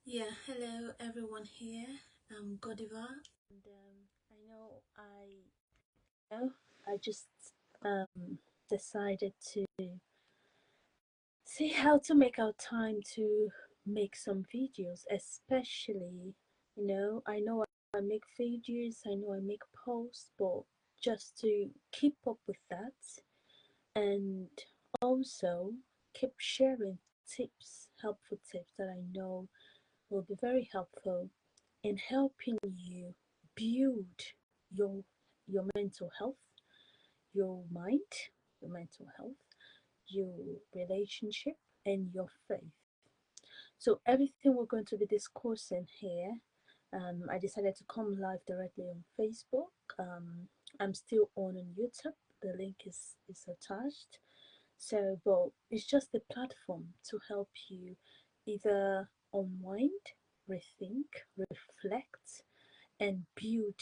Yeah, hello everyone here. I'm Godiva, and I know oh, I just um, decided to see how to make our time to make some videos, especially I know I make videos, I know I make posts, but just to keep up with that and also keep sharing tips, helpful tips that I know will be very helpful in helping you build your your mental health, your mind, your mental health, your relationship, and your faith. So everything we're going to be discussing here, I decided to come live directly on Facebook. I'm still on YouTube. The link is attached. So, but it's just a platform to help you either unwind, rethink, reflect, and build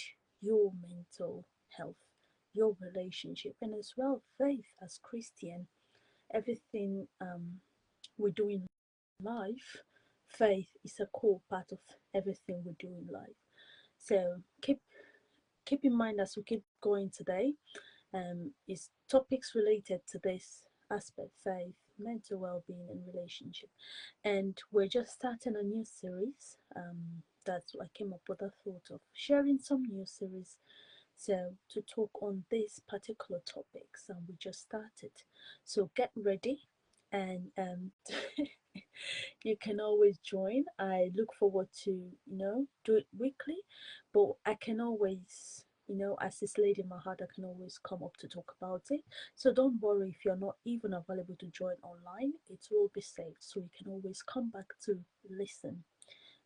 your mental health, your relationship, and as well faith as Christian. Everything we do in life, faith is a core part of everything we do in life. So keep in mind as we keep going today, is topics related to this aspect: faith, mental well-being, and relationship. And we're just starting a new series. That's why I came up with the thought of sharing some new series. So to talk on these particular topics, and we just started. So get ready, and you can always join. I look forward to do it weekly, but I can always as this lady in my heart, I can always come up to talk about it. So don't worry if you're not even available to join online. It will be saved, so you can always come back to listen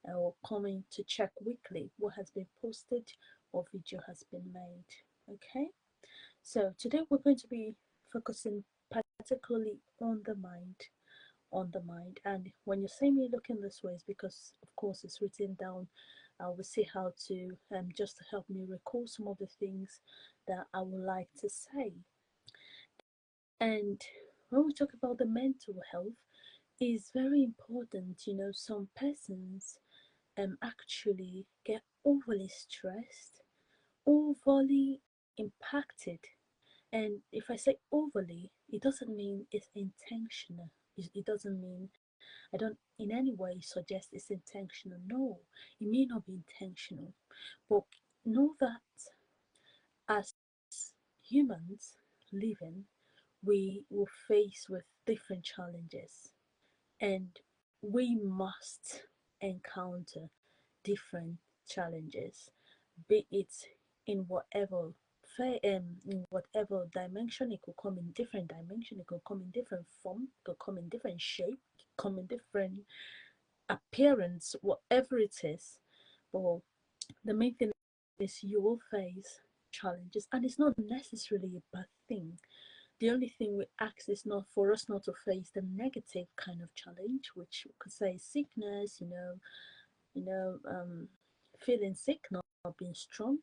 or coming to check weekly what has been posted or video has been made. Okay, so today we're going to be focusing particularly on the mind. And when you see me looking this way, it's because, of course, it's written down. I will see how to just to help me recall some of the things that I would like to say. And when we talk about the mental health, is very important. Some persons actually get overly stressed, overly impacted. And if I say overly, it doesn't mean it's intentional. It doesn't mean I don't in any way suggest it's intentional. No, it may not be intentional. But know that as humans living, we will face with different challenges and we must encounter different challenges, be it in whatever dimension. It could come in different dimension, it could come in different form, it could come in different shape, come in different appearance, whatever it is. But the main thing is you will face challenges, and it's not necessarily a bad thing. The only thing we ask is not for us not to face the negative kind of challenge, which we could say sickness, you know, feeling sick, not being strong,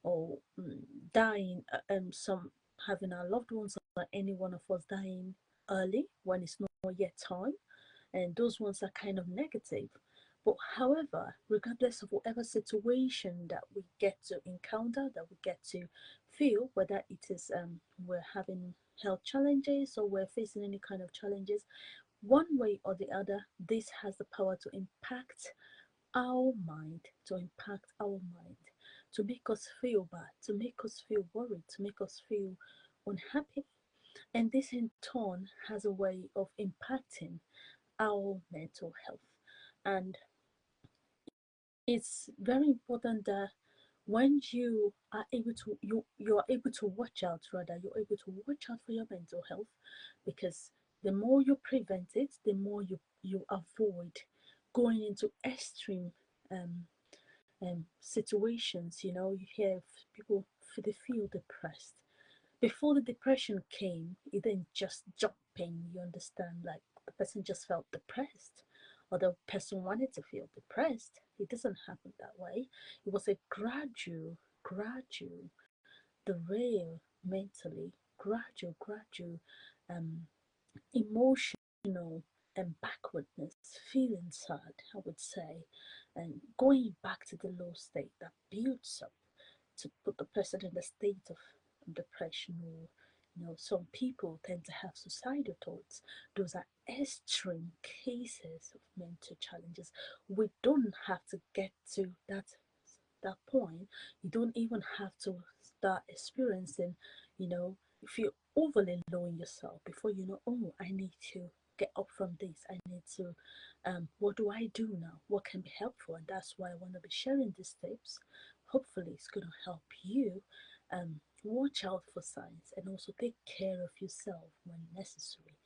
or dying, some having our loved ones or any one of us dying early when it's not yet time, and those ones are kind of negative. But however, regardless of whatever situation that we get to encounter, that we get to feel, whether it is we're having health challenges or we're facing any kind of challenges, one way or the other, this has the power to impact our mind, to make us feel bad, to make us feel worried, to make us feel unhappy. And this in turn has a way of impacting our mental health. And it's very important that when you are able to you're able to watch out, rather you're able to watch out for your mental health, because the more you prevent it, the more you avoid going into extreme um, situations. You hear people they feel depressed. Before the depression came, it didn't just jump in, you understand, like the person just felt depressed or the person wanted to feel depressed. It doesn't happen that way. It was a gradual derail mentally, gradual um, emotional and backwardness, feeling sad, I would say, and going back to the low state that builds up to put the person in a state of depression, or some people tend to have suicidal thoughts. Those are extreme cases of mental challenges. We don't have to get to that point. You don't even have to start experiencing, if you're overly low in yourself before you know, oh, I need to get up from this. I need to, what do I do now? What can be helpful? And that's why I want to be sharing these tips. Hopefully, it's going to help you watch out for signs and also take care of yourself when necessary.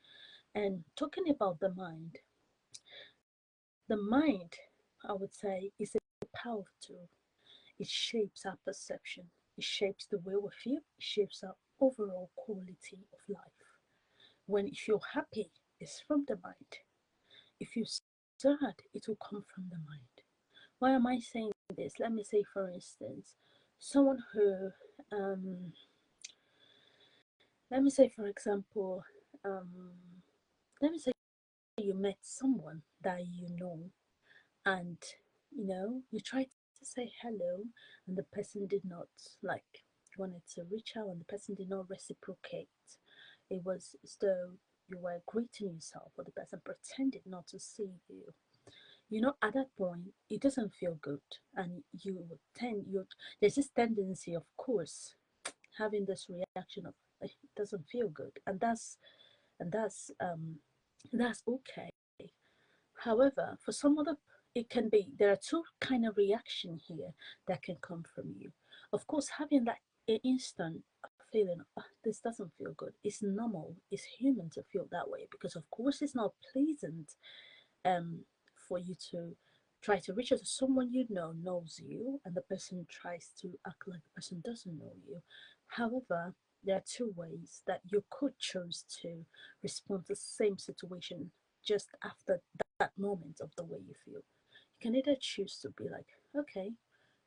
And talking about the mind, I would say, is a powerful tool. It shapes our perception, it shapes the way we feel, it shapes our overall quality of life. When if you're happy, it's from the mind. If you're sad, it will come from the mind. Why am I saying this? Let me say, for instance, someone who, let me say, for example, let me say you met someone that you know, and you tried to say hello, and the person did not, like, wanted to reach out, and the person did not reciprocate. It was as though you were greeting yourself, but the person pretended not to see you. At that point, it doesn't feel good, and there's this tendency, of course, having this reaction of, it doesn't feel good, and that's okay. However, for some other, it can be, there are two kind of reaction here that can come from you. Of course, having that instant feeling, "Ah, this doesn't feel good," it's normal. It's human to feel that way, because of course it's not pleasant for you to try to reach out to someone you know knows you, and the person tries to act like the person doesn't know you. However, there are two ways that you could choose to respond to the same situation just after that moment of the way you feel. You can either choose to be like, okay,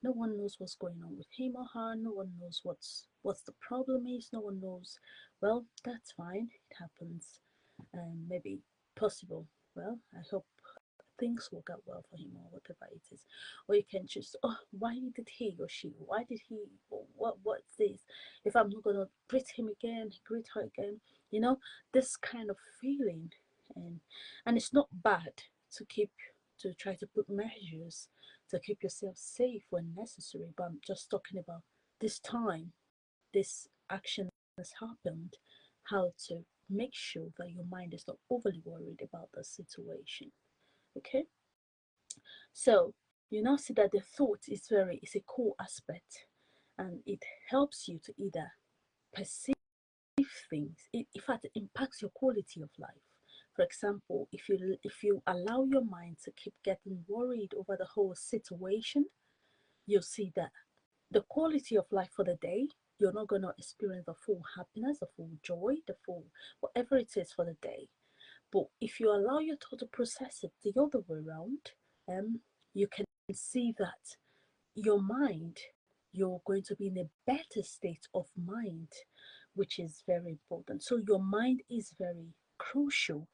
no one knows what's going on with him or her, no one knows what's the problem is, no one knows. Well, that's fine, it happens, and maybe possible. Well, I hope things work out well for him, or whatever it is. Or you can choose, oh, why did he or she, why did he, what's this? If I'm not gonna greet him again, greet her again, this kind of feeling. And it's not bad to try to put measures to keep yourself safe when necessary, but I'm just talking about this time, this action has happened, how to make sure that your mind is not overly worried about the situation. Okay, so you now see that the thought is a core aspect, and it helps you to either perceive things. In fact, it impacts your quality of life. For example, if you allow your mind to keep getting worried over the whole situation, you'll see that the quality of life for the day, you're not going to experience the full happiness, the full joy, the full whatever it is for the day. But if you allow your thought to process it the other way around, you can see that your mind, you're going to be in a better state of mind, which is very important. So your mind is very crucial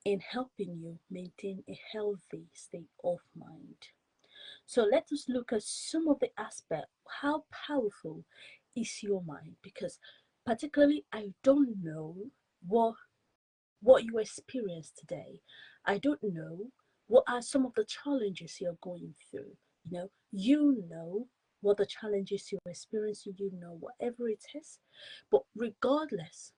in helping you maintain a healthy state of mind. So let us look at some of the aspects. How powerful is your mind? Because particularly, I don't know what you experience today. I don't know what are some of the challenges you're going through. You know what the challenges you're experiencing, whatever it is. But regardless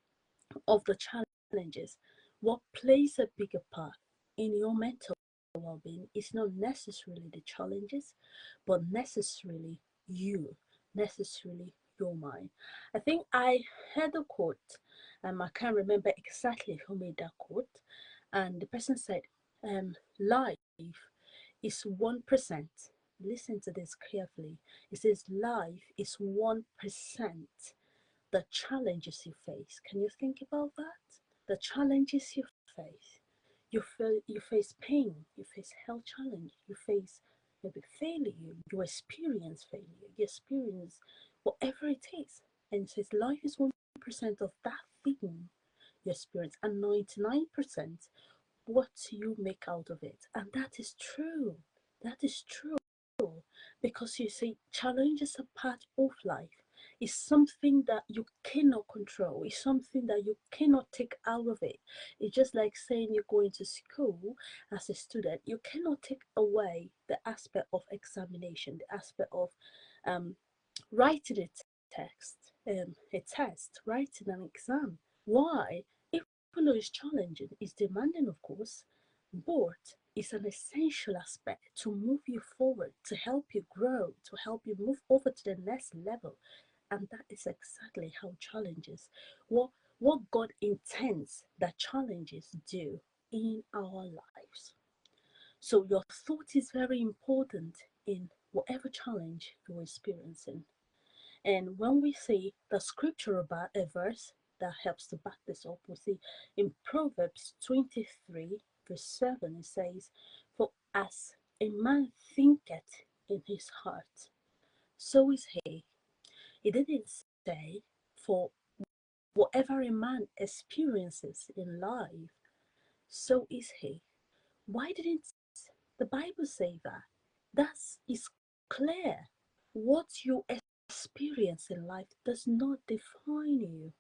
of the challenges, what plays a bigger part in your mental well-being is not necessarily the challenges, but necessarily your mind. I think I heard a quote, I can't remember exactly who made that quote, and the person said, life is 1%. Listen to this carefully. It says life is 1% the challenges you face. Can you think about that? The challenges you face. You face pain, you face health challenge, you face maybe failure, you experience failure, you experience whatever it is. And it says life is 1% of that thing you experience, and 99% what you make out of it. And that is true. That is true. Because you see, challenges are part of life. It's something that you cannot control. It's something that you cannot take out of it. It's just like saying you're going to school as a student. You cannot take away the aspect of examination, the aspect of um, writing a test, writing an exam. Why? Even though it's challenging, it's demanding, of course, but it's an essential aspect to move you forward, to help you grow, to help you move over to the next level. And that is exactly how challenges, what God intends that challenges do in our lives. So your thought is very important in whatever challenge you're experiencing. And when we see the scripture about a verse that helps to back this up, we see in Proverbs 23, verse 7, it says, "For as a man thinketh in his heart, so is he." It didn't say, "For whatever a man experiences in life, so is he." Why didn't the Bible say that? That is clear. What you experience in life does not define you.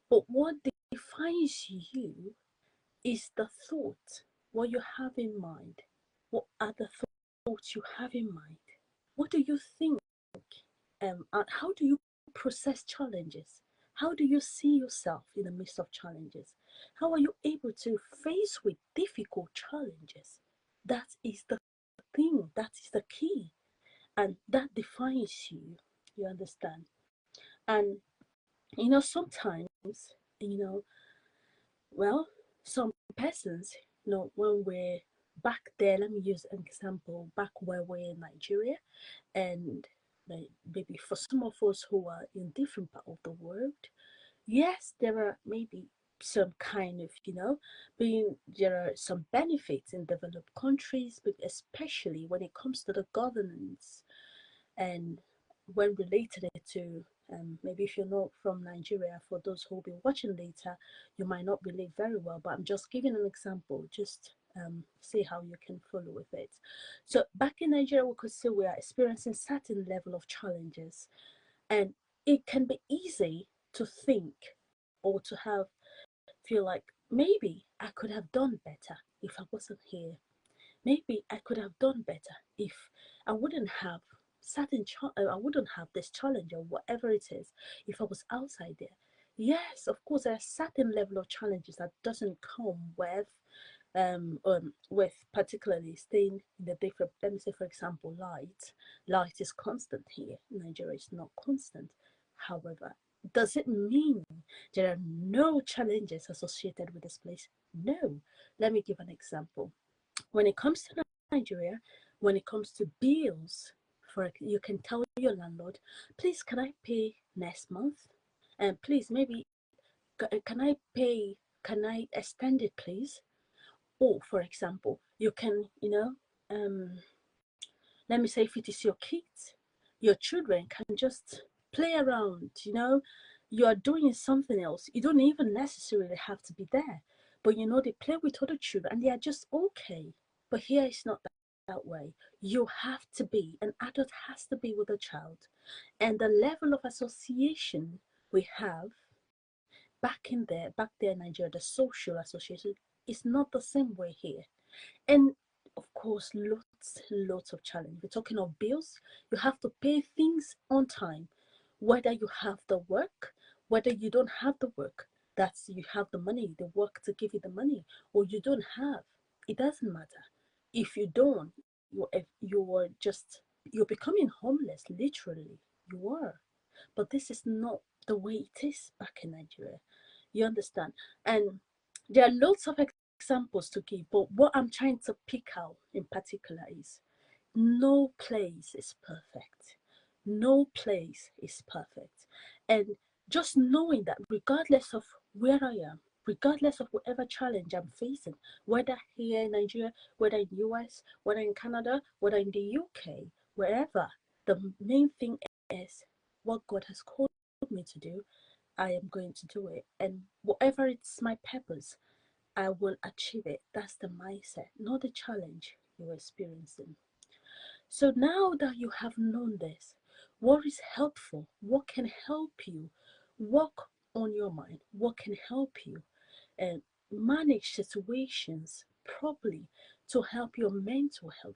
But what defines you is the thought, what you have in mind. What are the thoughts you have in mind? What do you think? And how do you process challenges? How do you see yourself in the midst of challenges? How are you able to face with difficult challenges? That is the thing, that is the key, and that defines you. You understand? And sometimes, you know, well, some persons, when we're back there, let me use an example, back where we're in Nigeria, and maybe for some of us who are in different part of the world, yes, there are maybe some kind of, there are some benefits in developed countries, but especially when it comes to the governance and when related it to maybe if you're not from Nigeria, for those who will be watching later, you might not relate very well, but I'm just giving an example, just see how you can follow with it. So back in Nigeria, we could say we are experiencing certain level of challenges, and it can be easy to think or to have feel like maybe I could have done better if I wasn't here. Maybe I could have done better if I wouldn't have I wouldn't have this challenge or whatever it is if I was outside there. Yes, of course, there are certain level of challenges that doesn't come with particularly staying in the different. Let me say, for example, light is constant here. Nigeria is not constant. However, does it mean there are no challenges associated with this place? No. Let me give an example. When it comes to Nigeria, when it comes to bills, you can tell your landlord, please, can I pay next month? And please, maybe, can I pay, can I extend it, please? Or, for example, you can, let me say, if it is your kids, your children can just play around, you are doing something else. You don't even necessarily have to be there. But they play with other children and they are just okay. But here it's not that way. You have to be, an adult has to be with a child. And the level of association we have back there in Nigeria, the social association is not the same way here. And of course, lots of challenge. We're talking of bills. You have to pay things on time, whether you have the work, whether you don't have the work. That's you have the money, the work to give you the money, or you don't have. It doesn't matter. If you don't, you're becoming homeless. Literally, you are. But this is not the way it is back in Nigeria. You understand? And there are lots of examples to give, but what I'm trying to pick out in particular is no place is perfect. No place is perfect. And just knowing that regardless of where I am, regardless of whatever challenge I'm facing, whether here in Nigeria, whether in US, whether in Canada, whether in the UK, wherever, the main thing is what God has called me to do, I am going to do it. And whatever it's my purpose, I will achieve it. That's the mindset, not the challenge you're experiencing. So now that you have known this, what is helpful? What can help you work on your mind? What can help you and manage situations properly to help your mental health?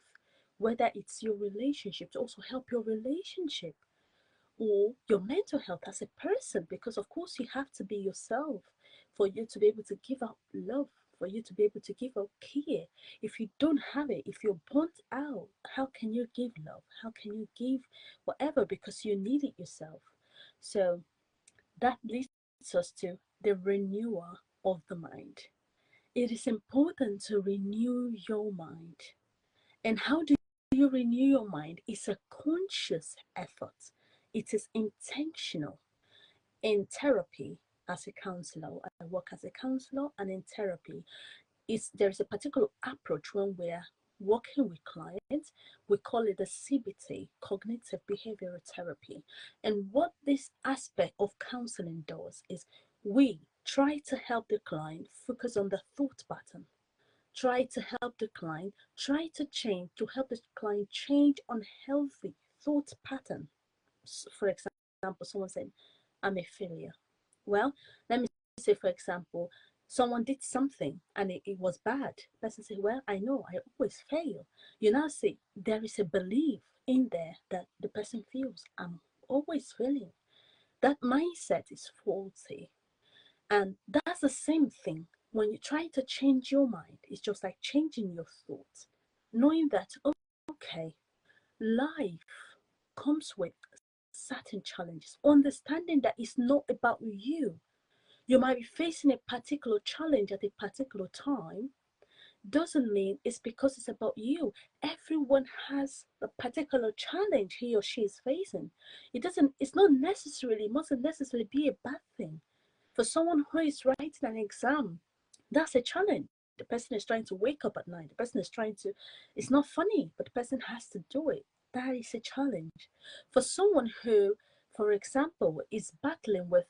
Whether it's your relationship, to also help your relationship or your mental health as a person, because of course you have to be yourself for you to be able to give out love, for you to be able to give out care. If you don't have it, if you're burnt out, how can you give love? How can you give whatever? Because you need it yourself. So that leads us to the renewal of the mind. It is important to renew your mind. And how do you renew your mind? It's a conscious effort. It is intentional. In therapy, as a counselor, I work as a counselor, and in therapy, there's a particular approach when we're working with clients. We call it the CBT, cognitive behavioral therapy. And what this aspect of counseling does is we try to help the client focus on the thought pattern, try to help the client, try to change, to help the client change unhealthy thought pattern. For example, someone said, I'm a failure. Well, let me say, for example, someone did something and it was bad. The person say, well, I know, I always fail. You now say, there is a belief in there that the person feels, I'm always failing. That mindset is faulty. And that's the same thing. When you try to change your mind, it's just like changing your thoughts. Knowing that, okay, life comes with certain challenges. Understanding that it's not about you. You might be facing a particular challenge at a particular time, doesn't mean it's because it's about you. Everyone has a particular challenge he or she is facing. It's not necessarily, it mustn't necessarily be a bad thing. For someone who is writing an exam, that's a challenge. The person is trying to wake up at night. The person is trying to, it's not funny, but the person has to do it. That is a challenge. For someone who, for example, is battling with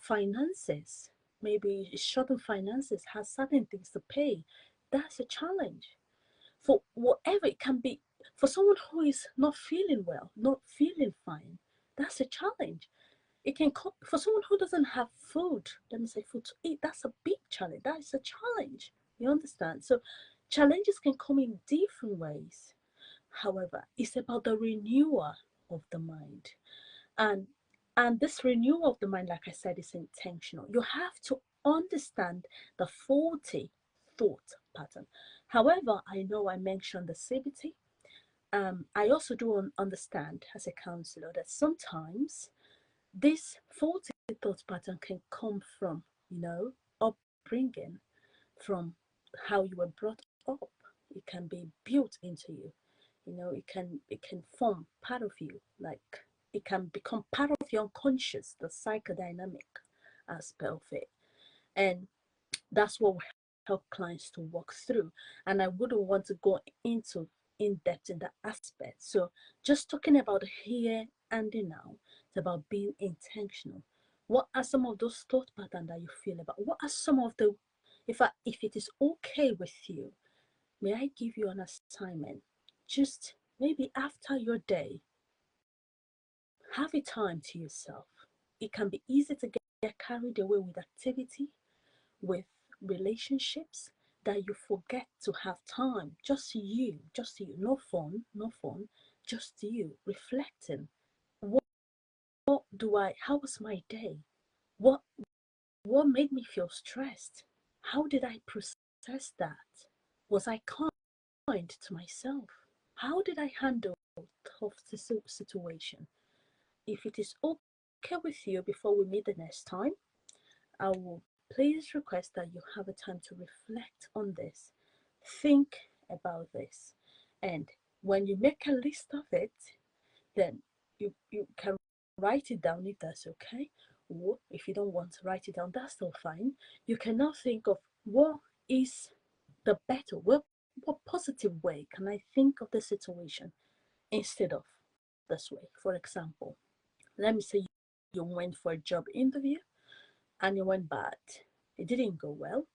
finances, maybe short on finances, has certain things to pay, that's a challenge. For whatever it can be, for someone who is not feeling well, not feeling fine, that's a challenge. It can come for someone who doesn't have food, let me say food to eat, that's a big challenge. That is a challenge. You understand? So challenges can come in different ways. However, it's about the renewal of the mind. And this renewal of the mind, like I said, is intentional. You have to understand the faulty thought pattern. However, I know I mentioned the CBT. I also do understand as a counselor that sometimes this faulty thought pattern can come from, upbringing, from how you were brought up. It can be built into you. It can form part of you. Like it can become part of your unconscious, the psychodynamic aspect of it. And that's what we help clients to walk through. And I wouldn't want to go into in depth in that aspect. So just talking about here and the now, it's about being intentional. What are some of those thought patterns that you feel about? What are some of the, if it is okay with you, may I give you an assignment? Just maybe after your day, have a time to yourself. It can be easy to get carried away with activity, with relationships, that you forget to have time. Just you. No phone, no phone, just you reflecting. What, how was my day? What, what made me feel stressed? How did I process that? Was I kind to myself? How did I handle tough situation? If it is okay with you, before we meet the next time, I will please request that you have a time to reflect on this, think about this, and when you make a list of it, then you can write it down if that's okay. Or if you don't want to write it down, that's still fine. You can now think of what is the better, what positive way can I think of the situation instead of this way. For example, let me say you went for a job interview and it went bad. It didn't go well.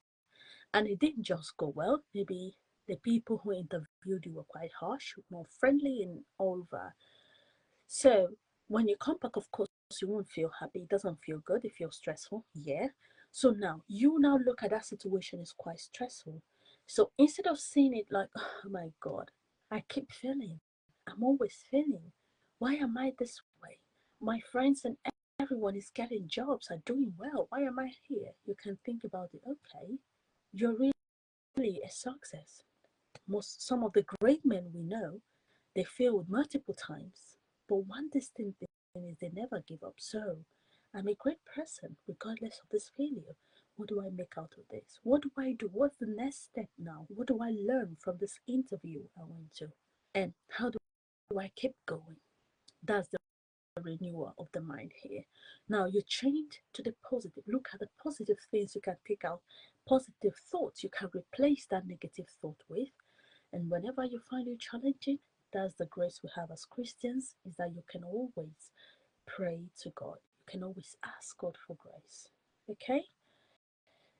and it didn't just go well. Maybe the people who interviewed you were quite harsh, more friendly, and all that. So when you come back, of course, you won't feel happy. It doesn't feel good. It feels stressful. Yeah. So now you now look at that situation as quite stressful. So instead of seeing it like, oh my God, I keep failing. I'm always failing. Why am I this way? My friends and everyone is getting jobs, are doing well. Why am I here? You can think about it. Okay, you're really a success. Some of the great men we know, they failed multiple times. But one distinct thing is they never give up. So I'm a great person regardless of this failure. What do I make out of this? What do I do? What's the next step now? What do I learn from this interview I went to? And how do I keep going? That's the renewal of the mind here. Now you change to the positive. Look at the positive things you can take out, positive thoughts you can replace that negative thought with. And whenever you find it challenging, that's the grace we have as Christians, is that you can always pray to God. You can always ask God for grace. Okay?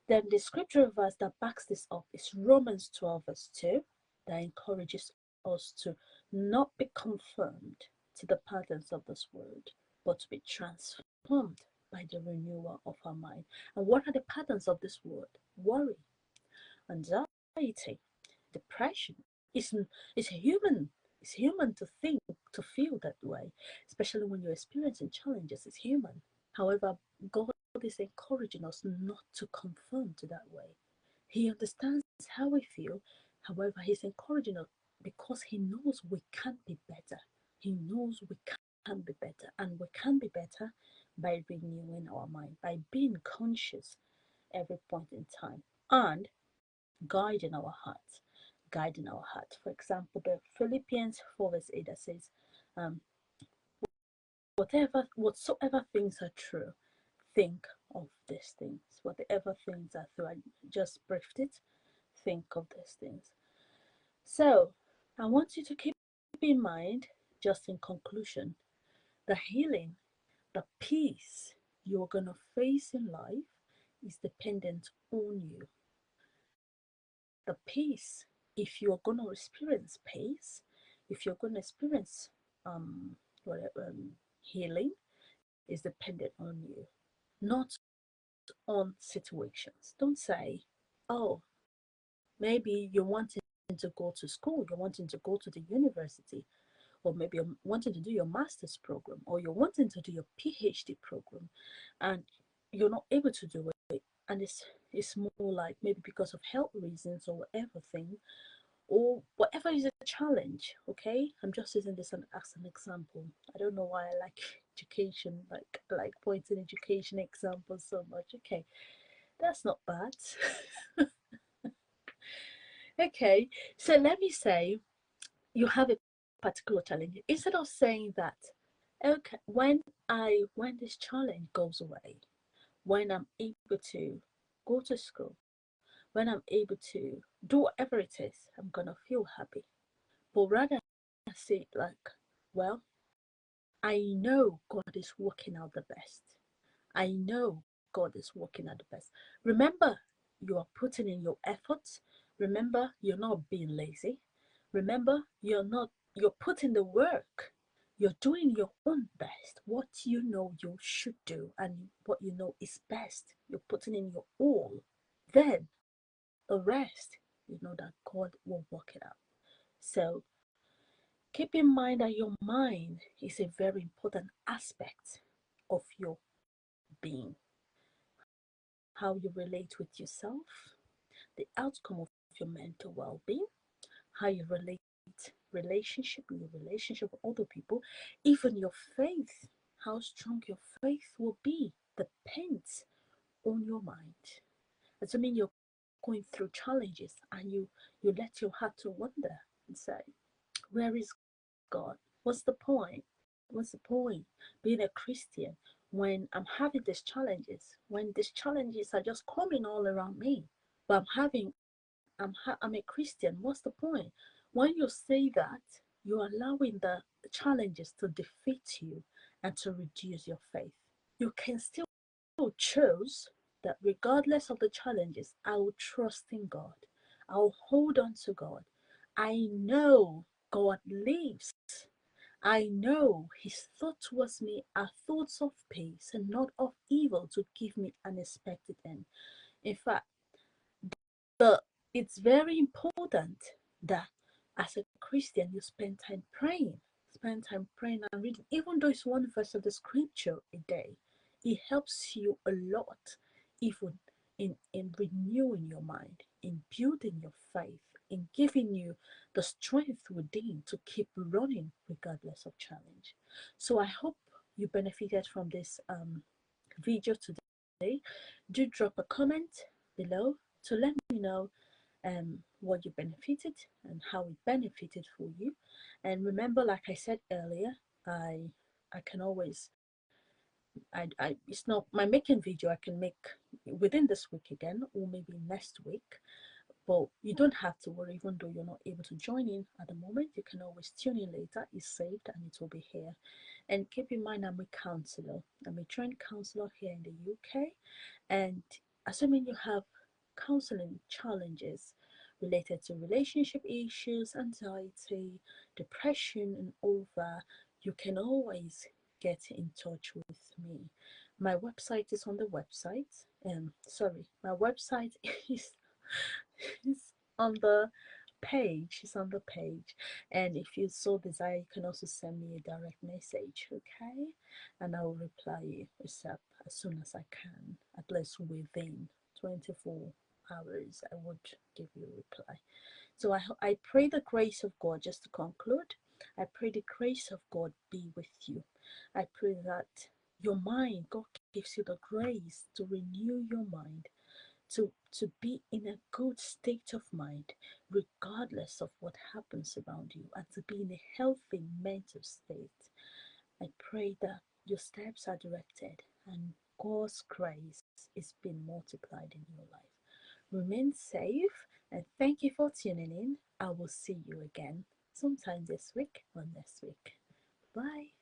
Then the scripture verse that backs this up is Romans 12, verse 2, that encourages us to not be conformed to the patterns of this world, but to be transformed by the renewal of our mind. And what are the patterns of this world? Worry, anxiety, depression. It's, it's human. It's human to think, to feel that way, especially when you're experiencing challenges. It's human. However, God is encouraging us not to conform to that way. He understands how we feel. However, He's encouraging us because He knows we can be better. He knows we can be better, and we can be better by renewing our mind, by being conscious every point in time, and guiding our hearts. Guiding our heart. For example, the Philippians 4 verse 8 that says, um, whatsoever things are true, think of these things. Whatever things are true, I just briefed it. Think of these things. So I want you to keep in mind, just in conclusion, the healing, the peace you're gonna face in life is dependent on you. The peace, if you're going to experience peace, if you're going to experience um, healing, is dependent on you, not on situations. Don't say, oh, maybe you're wanting to go to school, you're wanting to go to the university, or maybe you're wanting to do your master's program, or you're wanting to do your PhD program, and you're not able to do it. And it's more like maybe because of health reasons or whatever thing, or whatever is a challenge. Okay, I'm just using this as an example. I don't know why I like education, like pointing education examples so much. Okay, that's not bad. Okay, so let me say you have a particular challenge. Instead of saying that, okay, when this challenge goes away, when I'm able to go to school, when I'm able to do whatever it is, I'm gonna feel happy. But rather say like, well, I know God is working out the best. I know God is working out the best. Remember, you are putting in your efforts. Remember, you're not being lazy. Remember, you're putting the work. You're doing your own best. What you know you should do and what you know is best. You're putting in your all. Then the rest, you know that God will work it out. So keep in mind that your mind is a very important aspect of your being. How you relate with yourself, the outcome of your mental well-being, how you relate your relationship with other people, even your faith, how strong your faith will be depends on your mind. It doesn't mean you're going through challenges and you let your heart to wonder and say, where is God? What's the point? What's the point being a Christian when I'm having these challenges? When these challenges are just coming all around me, but I'm a Christian. What's the point? When you say that, you're allowing the challenges to defeat you and to reduce your faith. You can still choose. that regardless of the challenges, I will trust in God. I'll hold on to God. I know God lives. I know his thoughts towards me are thoughts of peace and not of evil, to give me an expected end. In fact, but it's very important that as a Christian you spend time praying and reading, even though it's one verse of the scripture a day. It helps you a lot, even in renewing your mind, in building your faith, in giving you the strength within to keep running regardless of challenge. So I hope you benefited from this video today. Do drop a comment below to let me know what you benefited and how it benefited for you. And remember, like I said earlier, I can always I it's not my making video I can make within this week again, or maybe next week. But you don't have to worry, even though you're not able to join in at the moment. You can always tune in later. It's saved and it will be here. And keep in mind, I'm a counselor. I'm a trained counselor here in the UK. And assuming you have counseling challenges related to relationship issues, anxiety, depression, and all that, you can always get in touch with me. My website is on the website. My website is on the page. It's on the page. And if you so desire, you can also send me a direct message, okay? And I will reply you ASAP as soon as I can, at least within 24 hours. I would give you a reply. So I pray the grace of God, just to conclude, I pray the grace of God be with you. I pray that your mind, God gives you the grace to renew your mind, to be in a good state of mind regardless of what happens around you, and to be in a healthy mental state. I pray that your steps are directed and God's grace is being multiplied in your life. Remain safe and thank you for tuning in. I will see you again sometime this week or next week. Bye.